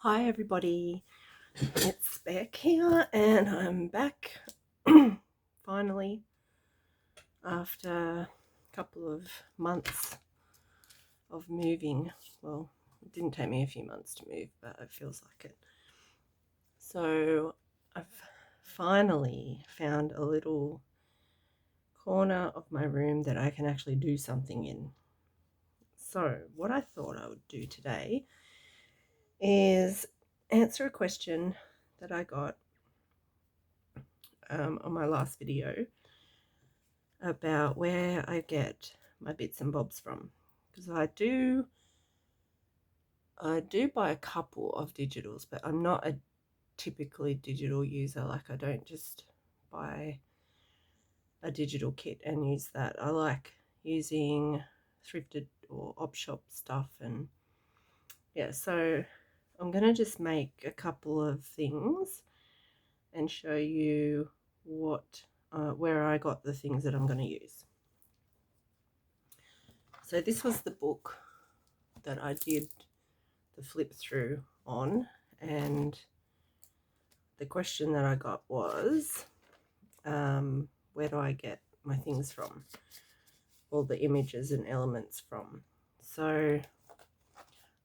Hi everybody, it's Beck here and I'm back finally after a couple of months of moving. Well, it didn't take me a few months to move, but it feels like it. So I've finally found a little corner of my room that I can actually do something in. So what I thought I would do today is answer a question that I got on my last video about where I get my bits and bobs from, because I do buy a couple of digitals, but I'm not a typically digital user. Like, I don't just buy a digital kit and use that. I like using thrifted or op shop stuff, and yeah, so I'm gonna just make a couple of things and show you what where I got the things that I'm going to use. So this was the book that I did the flip through on, and the question that I got was, where do I get my things from, all the images and elements from? So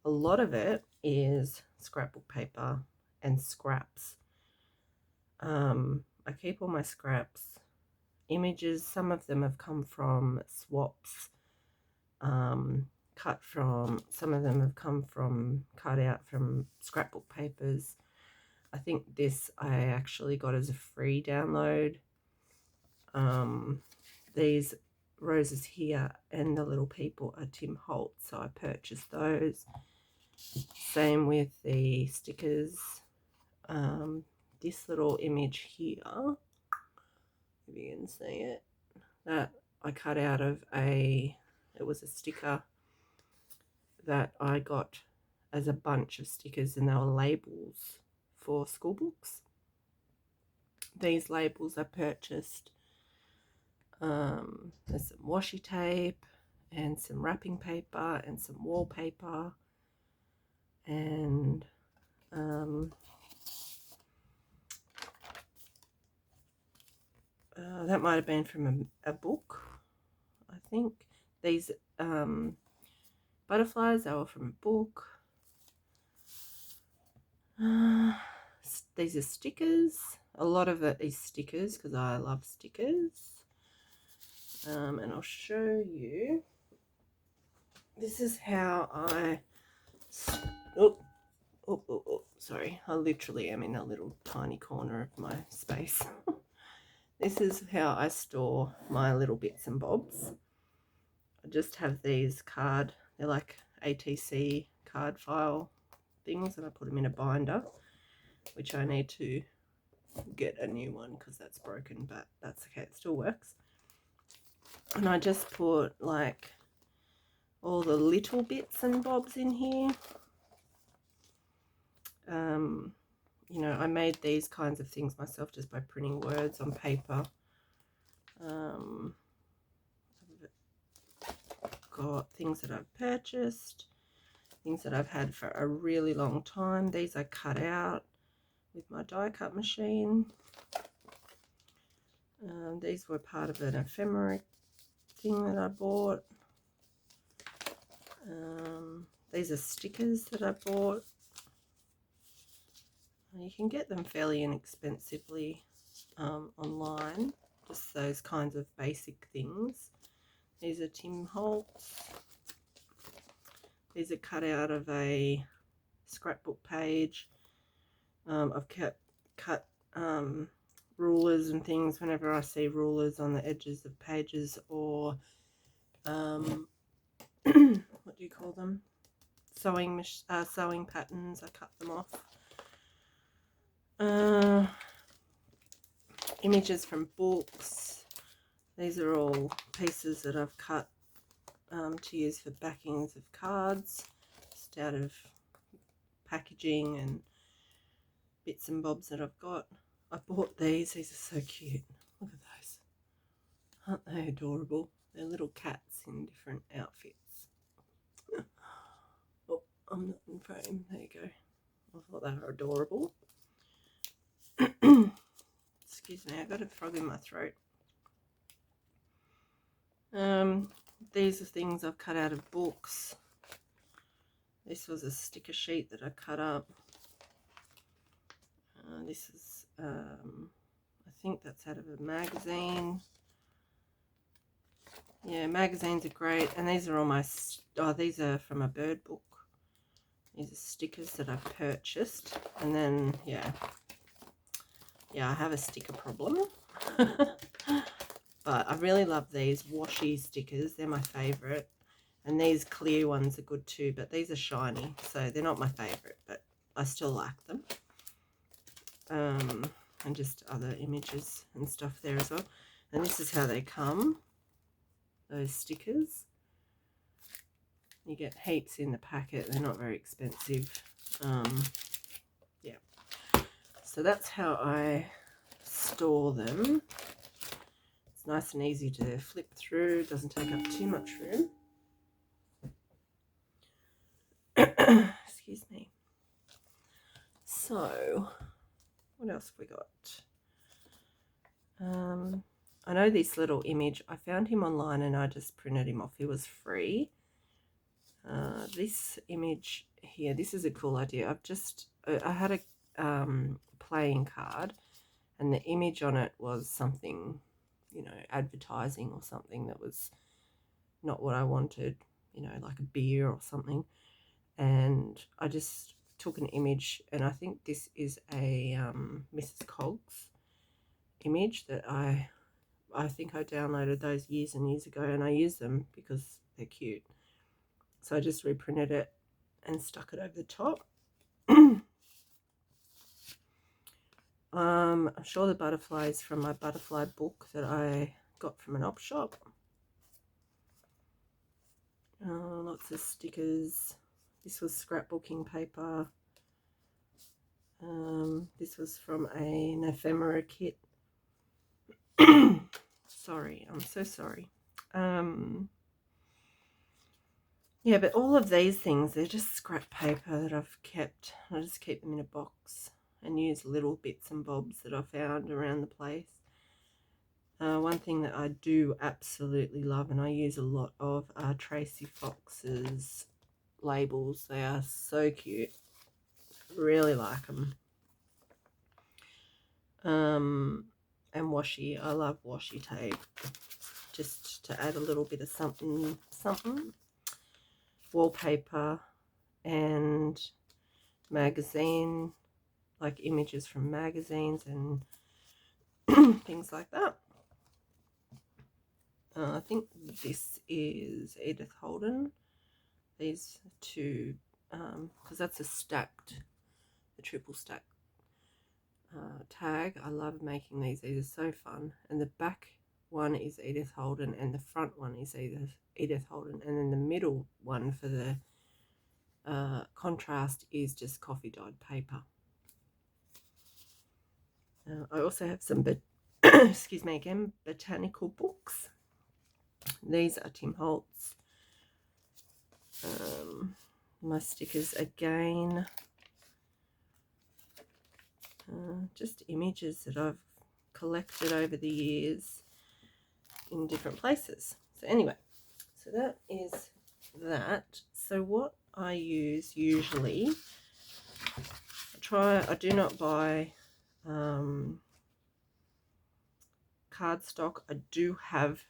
a lot of it is scrapbook paper and scraps. I keep all my scraps. Images, some of them have come from swaps, cut from, some of them have come from cut out from scrapbook papers. I think this I actually got as a free download. These roses here and the little people are Tim Holtz, so I purchased those. Same with the stickers. This little image here, if you can see it, that I cut out of it was a sticker that I got as a bunch of stickers, and they were labels for school books. These labels I purchased. There's some washi tape and some wrapping paper and some wallpaper, and that might have been from a book, I think. These butterflies, they were from a book. These are stickers. A lot of it is stickers because I love stickers. And I'll show you. This is how I... sorry. I literally am in a little tiny corner of my space. This is how I store my little bits and bobs. I just have these they're like ATC card file things, and I put them in a binder, which I need to get a new one because that's broken, but that's okay, it still works. And I just put like all the little bits and bobs in here. You know, I made these kinds of things myself just by printing words on paper. Got things that I've purchased, things that I've had for a really long time. These I cut out with my die cut machine. These were part of an ephemera thing that I bought. These are stickers that I bought. You can get them fairly inexpensively online, just those kinds of basic things. These are Tim Holtz. These are cut out of a scrapbook page. I've cut rulers and things whenever I see rulers on the edges of pages, or what do you call them? Sewing patterns. I cut them off. Images from books. These are all pieces that I've cut to use for backings of cards, just out of packaging and bits and bobs that I've got. I bought these. These are so cute. Look at those. Aren't they adorable? They're little cats in different outfits. Oh, I'm not in frame. There you go. I'll thought they were adorable. Excuse me, I've got a frog in my throat. These are things I've cut out of books. This was a sticker sheet that I cut up. This is, I think that's out of a magazine. Yeah, magazines are great. And these are all my, these are from a bird book. These are stickers that I've purchased. And then, yeah, I have a sticker problem. But I really love these washi stickers. They're my favourite. And these clear ones are good too, but these are shiny, so they're not my favourite, but I still like them. And just other images and stuff there as well. And this is how they come, those stickers. You get heaps in the packet. They're not very expensive. Yeah. So that's how I store them. It's nice and easy to flip through. It doesn't take up too much room. Excuse me. So, what else have we got? I know this little image. I found him online and I just printed him off. He was free. This image here, this is a cool idea. I had a playing card and the image on it was something, you know, advertising or something that was not what I wanted, you know, like a beer or something. And I just took an image, and I think this is a Mrs. Coggs image that I think I downloaded those years and years ago, and I use them because they're cute. So I just reprinted it and stuck it over the top. I'm sure the butterfly is from my butterfly book that I got from an op shop. Lots of stickers. This was scrapbooking paper. This was from an ephemera kit. Sorry, I'm so sorry. Yeah, but all of these things, they're just scrap paper that I've kept. I just keep them in a box and use little bits and bobs that I found around the place. One thing that I do absolutely love and I use a lot of are Tracy Fox's labels. They are so cute. Really like them. And washi. I love washi tape. Just to add a little bit of something. Wallpaper and magazine, like images from magazines and things like that. I think this is Edith Holden. These two, because that's the triple stack tag. I love making these. These are so fun. And the back one is Edith Holden and the front one is Edith Holden, and then the middle one for the contrast is just coffee dyed paper. I also have some excuse me again, botanical books. These are Tim Holtz. My stickers again. Just images that I've collected over the years in different places. So anyway, so that is that. So what I use usually, I do not buy cardstock. I do have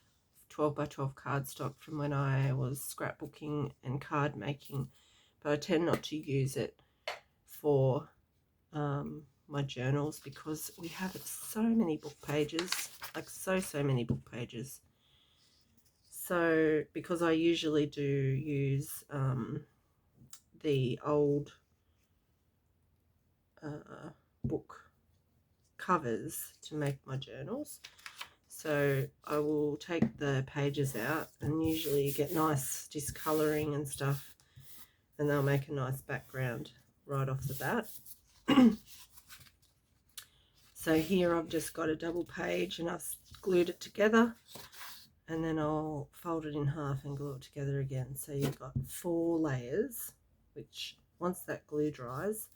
12 by 12 cardstock from when I was scrapbooking and card making, but I tend not to use it for my journals because we have so many book pages, like so many book pages. So because I usually do use the old book covers to make my journals. So I will take the pages out and usually you get nice discolouring and stuff, and they'll make a nice background right off the bat. So here I've just got a double page and I've glued it together, and then I'll fold it in half and glue it together again. So you've got 4 layers, which once that glue dries,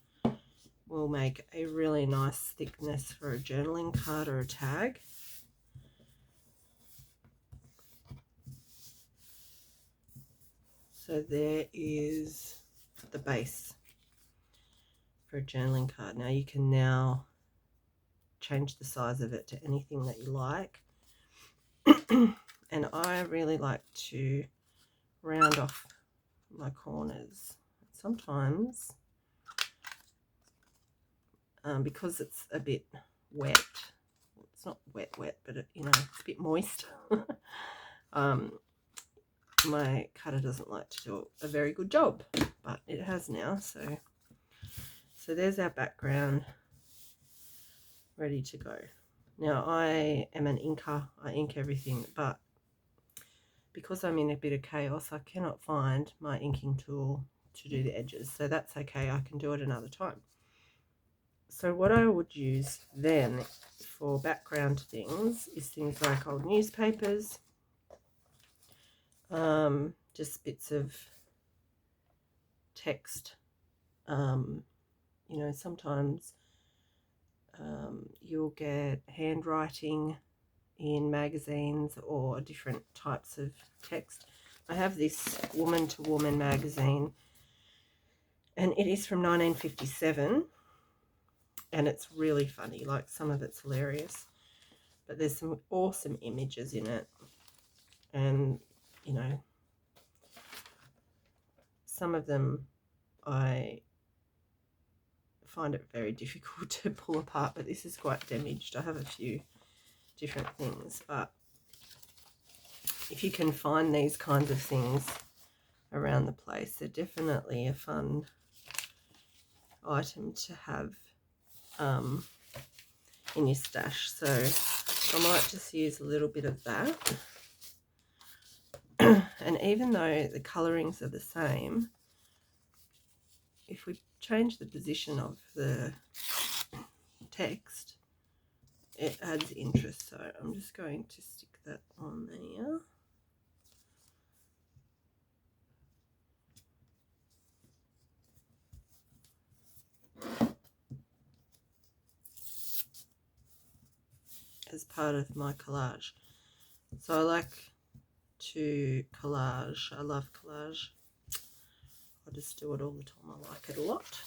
will make a really nice thickness for a journaling card or a tag. So there is the base for a journaling card. Now you can now change the size of it to anything that you like. And I really like to round off my corners. Sometimes, because it's a bit wet, it's not wet, but it, it's a bit moist. My cutter doesn't like to do a very good job, but it has now. So there's our background ready to go. Now I am an inker. I ink everything, but because I'm in a bit of chaos, I cannot find my inking tool to do the edges. So that's okay. I can do it another time. So what I would use then for background things is things like old newspapers, just bits of text. Sometimes you'll get handwriting in magazines or different types of text. I have this Woman to Woman magazine, and it is from 1957, and it's really funny. Like, some of it's hilarious, but there's some awesome images in it, and some of them I find it very difficult to pull apart, but this is quite damaged. I have a few different things, but if you can find these kinds of things around the place, they're definitely a fun item to have in your stash. So I might just use a little bit of that. And even though the colorings are the same, if we change the position of the text, it adds interest. So I'm just going to stick that on there. As part of my collage. So I like to collage. I love collage. I just do it all the time. I like it a lot.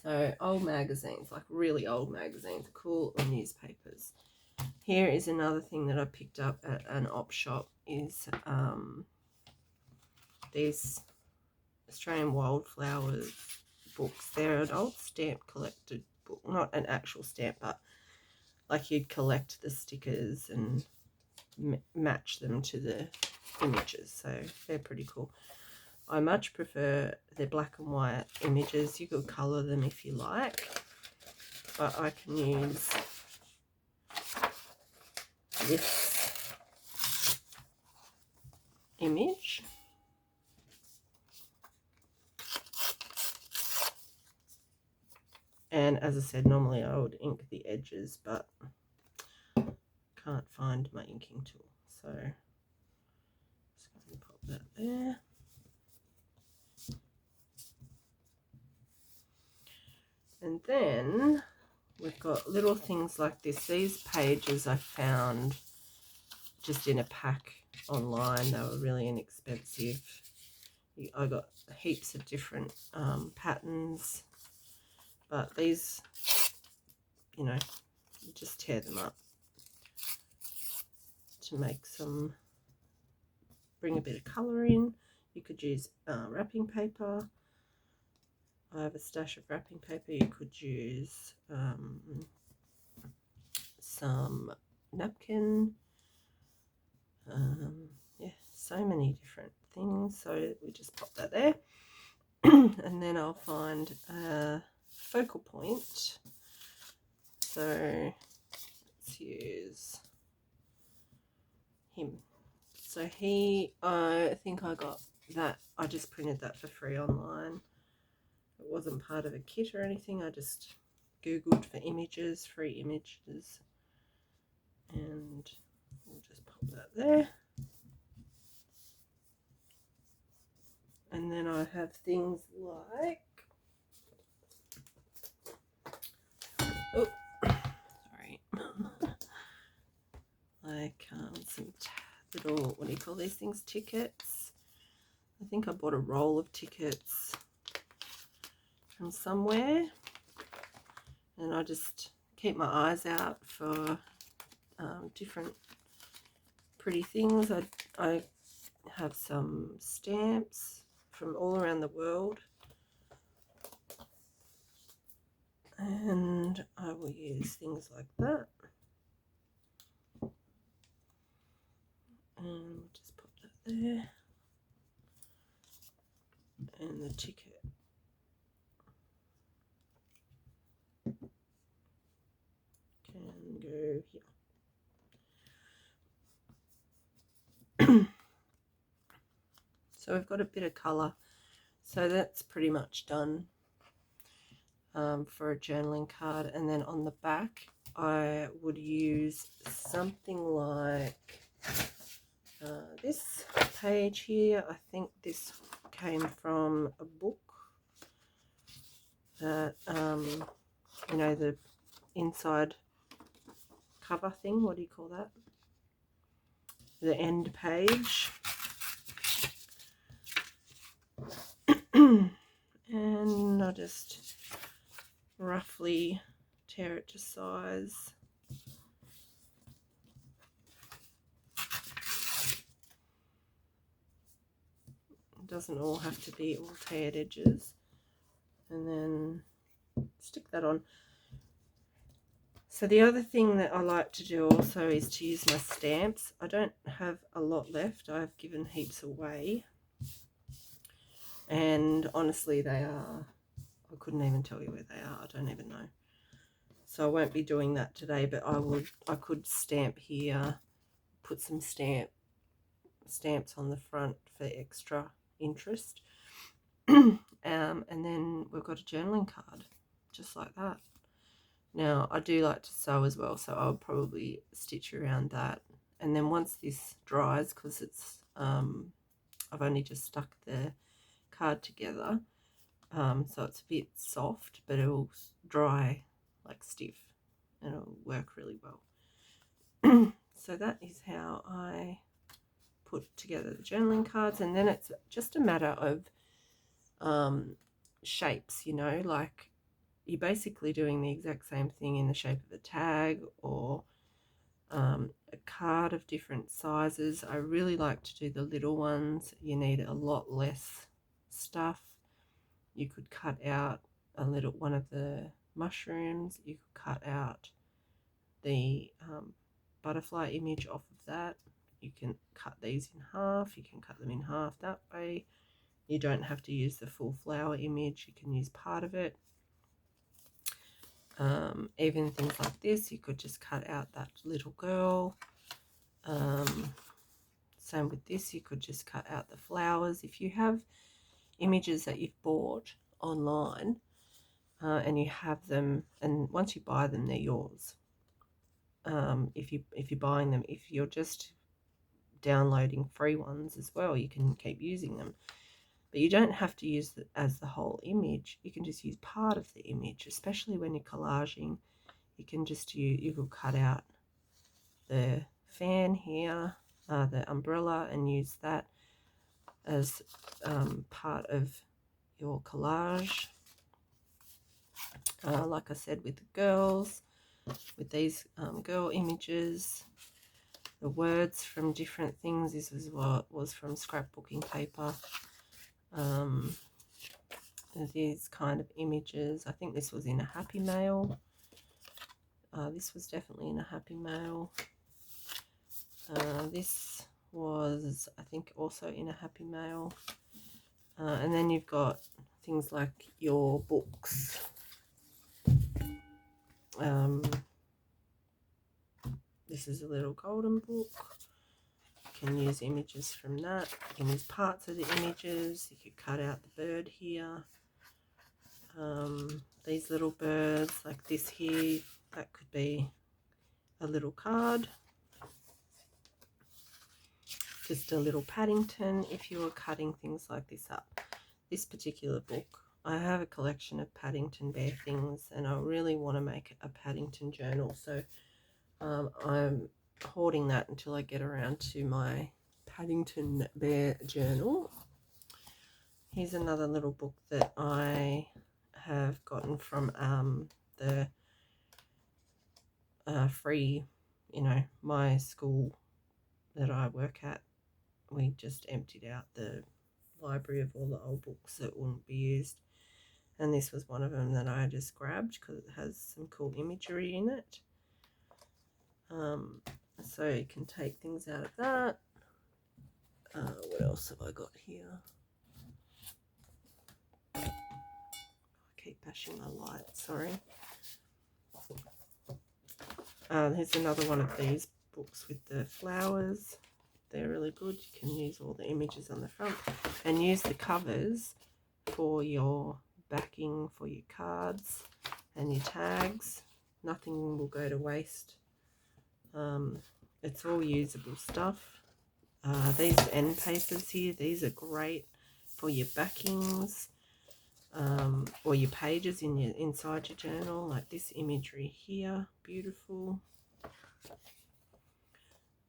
So old magazines, like really old magazines, cool, or newspapers. Here is another thing that I picked up at an op shop, is these Australian Wildflowers books. They're an old stamp collected book, not an actual stamp, but like you'd collect the stickers and match them to the images. So they're pretty cool. I much prefer the black and white images. You could colour them if you like, but I can use this image. And as I said, normally I would ink the edges, but can't find my inking tool. So just going to pop that there. And then we've got little things like this. These pages I found just in a pack online. They were really inexpensive. I got heaps of different patterns, but these, you just tear them up to make some, bring a bit of colour in. You could use wrapping paper. I have a stash of wrapping paper. You could use some napkin. Yeah, so many different things. So we just pop that there. And then I'll find a focal point. So let's use him. So I think I got that. I just printed that for free online. It wasn't part of a kit or anything. I just Googled for images, free images, and we'll just pop that there. And then I have things like like some little, what do you call these things, tickets. I think I bought a roll of tickets from somewhere, and I just keep my eyes out for different pretty things. I have some stamps from all around the world, and I will use things like that. And we'll just put that there. And the ticket can go here. So we've got a bit of colour. So that's pretty much done for a journaling card. And then on the back, I would use something like this page here. I think this came from a book that, you know, the inside cover thing, what do you call that? The end page. And I'll just roughly tear it to size. It doesn't all have to be all teared edges. And then stick that on. So the other thing that I like to do also is to use my stamps. I don't have a lot left. I've given heaps away. And honestly, they are, I couldn't even tell you where they are. I don't even know. So I won't be doing that today, but I could stamp here, put some stamps on the front for extra interest. And then we've got a journaling card, just like that. Now, I do like to sew as well, so I'll probably stitch around that. And then once this dries, because it's, I've only just stuck the card together, so it's a bit soft, but it will dry like stiff, and it'll work really well. So that is how I put together the journaling cards, and then it's just a matter of shapes, you know, like you're basically doing the exact same thing in the shape of a tag or a card of different sizes. I really like to do the little ones. You need a lot less stuff. You could cut out a little one of the mushrooms. You could cut out the butterfly image off of that. You can cut these in half. You can cut them in half that way. You don't have to use the full flower image. You can use part of it. Even things like this, you could just cut out that little girl. Same with this, you could just cut out the flowers. If you have images that you've bought online and you have them, and once you buy them, they're yours. If you're buying them, if you're just downloading free ones as well, you can keep using them. But you don't have to use it as the whole image. You can just use part of the image, especially when you're collaging. You can just you could cut out the fan here, the umbrella, and use that as part of your collage. Like I said, with the girls, with these girl images, the words from different things. This is what was from scrapbooking paper. These kind of images. I think this was in a Happy Mail. This was definitely in a Happy Mail. This was, I think, also in a Happy Mail. And then you've got things like your books. This is a little golden book. You can use images from that. You can use parts of the images. You could cut out the bird here. These little birds, like this here, that could be a little card. Just a little Paddington if you were cutting things like this up. This particular book, I have a collection of Paddington Bear things, and I really want to make a Paddington journal. So I'm hoarding that until I get around to my Paddington Bear journal. Here's another little book that I have gotten from the free, my school that I work at. We just emptied out the library of all the old books that wouldn't be used, and this was one of them that I just grabbed because it has some cool imagery in it. So you can take things out of that. What else have I got here? I keep bashing my light, sorry. Here's another one of these books with the flowers. They're really good. You can use all the images on the front and use the covers for your backing for your cards and your tags. Nothing will go to waste. It's all usable stuff. These end papers here, these are great for your backings or your pages inside your journal, like this imagery here, beautiful.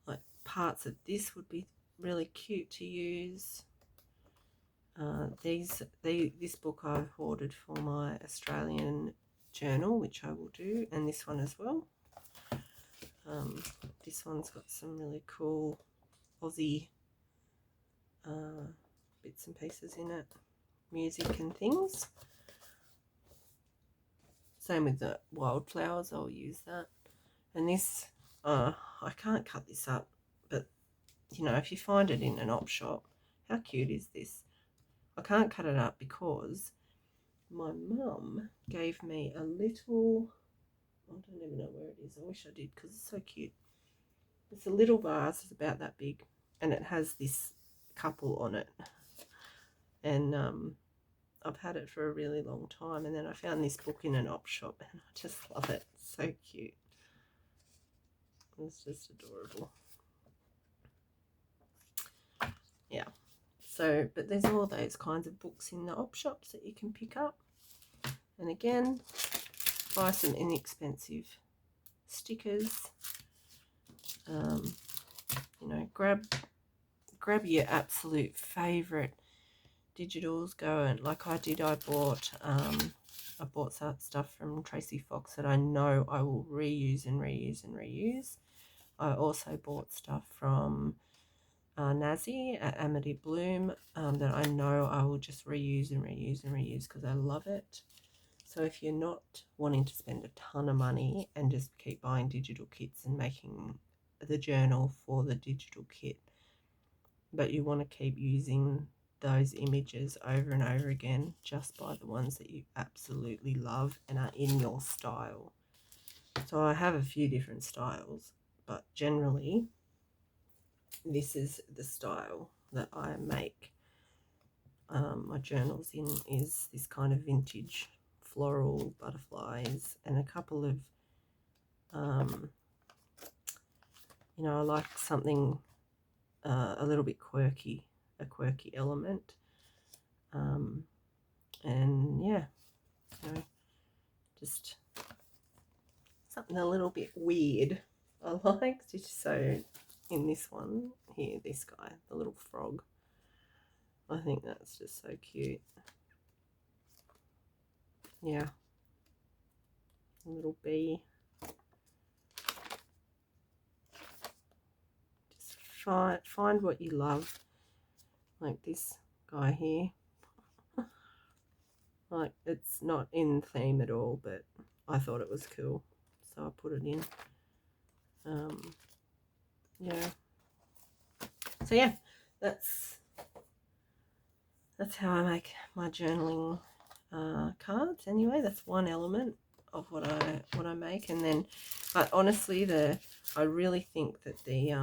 Like parts of this would be really cute to use. This book I've ordered for my Australian journal, which I will do, and this one as well. This one's got some really cool Aussie bits and pieces in it, music and things. Same with the wildflowers, I'll use that. And this, I can't cut this up, but if you find it in an op shop, how cute is this? I can't cut it up because my mum gave me a little, I don't even know where it is, I wish I did because it's so cute. It's a little vase, it's about that big, and it has this couple on it. And I've had it for a really long time, and then I found this book in an op shop and I just love it. It's so cute. It's just adorable. Yeah. So, but there's all those kinds of books in the op shops that you can pick up. And again, buy some inexpensive stickers. Grab your absolute favorite digitals. Go and like I did, I bought some stuff from Tracy Fox that I know I will reuse and reuse and reuse. I also bought stuff from Nazi at Amity Bloom that I know I will just reuse and reuse and reuse because I love it. So if you're not wanting to spend a ton of money and just keep buying digital kits and making the journal for the digital kit, but you want to keep using those images over and over again, just buy the ones that you absolutely love and are in your style. So I have a few different styles, but generally this is the style that I make my journals in, is this kind of vintage floral butterflies and a couple of I like something a little bit quirky, a quirky element, and yeah, just something a little bit weird I like. So in this one here, this guy, the little frog, I think that's just so cute. Yeah, a little bee. Just find what you love, like this guy here. Like, it's not in theme at all, but I thought it was cool, so I put it in. Yeah. So yeah, that's how I make my journaling cards. Anyway, that's one element of what I make, and then, but honestly, I really think that the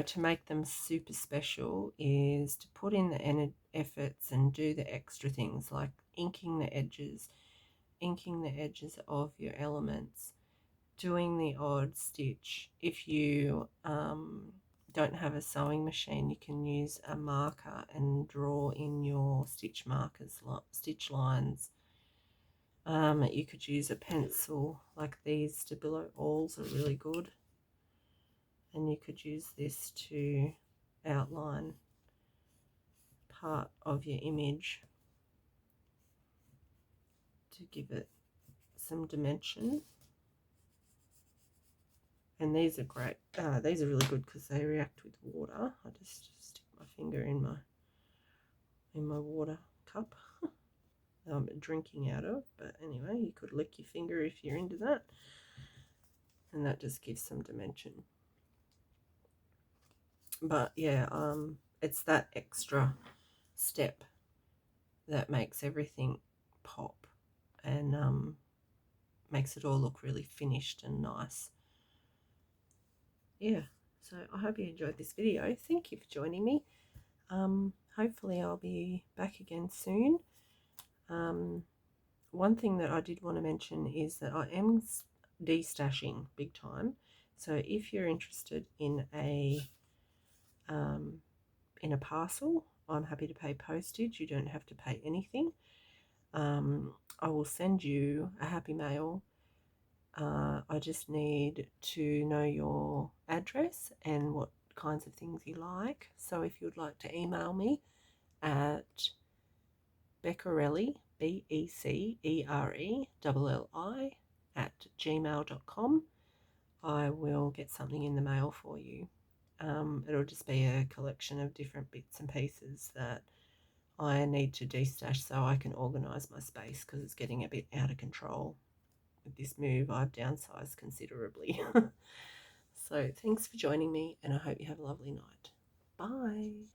to make them super special is to put in the efforts and do the extra things like inking the edges of your elements, doing the odd stitch. If you don't have a sewing machine, you can use a marker and draw in your stitch markers, stitch lines You could use a pencil like these. Stabilo Alls are really good. And you could use this to outline part of your image to give it some dimension. And these are great. These are really good because they react with water. I just stick my finger in my water cup I'm drinking out of. But anyway, you could lick your finger if you're into that. And that just gives some dimension. But yeah, it's that extra step that makes everything pop and makes it all look really finished and nice. Yeah, so I hope you enjoyed this video. Thank you for joining me. Hopefully I'll be back again soon. One thing that I did want to mention is that I am destashing big time. So if you're interested in a parcel, I'm happy to pay postage. You don't have to pay anything. I will send you a happy mail. I just need to know your address and what kinds of things you like. So if you'd like to email me at Beccarelli, BECERELLI @gmail.com, I will get something in the mail for you. It'll just be a collection of different bits and pieces that I need to destash so I can organise my space because it's getting a bit out of control. With this move, I've downsized considerably. So thanks for joining me, and I hope you have a lovely night. Bye.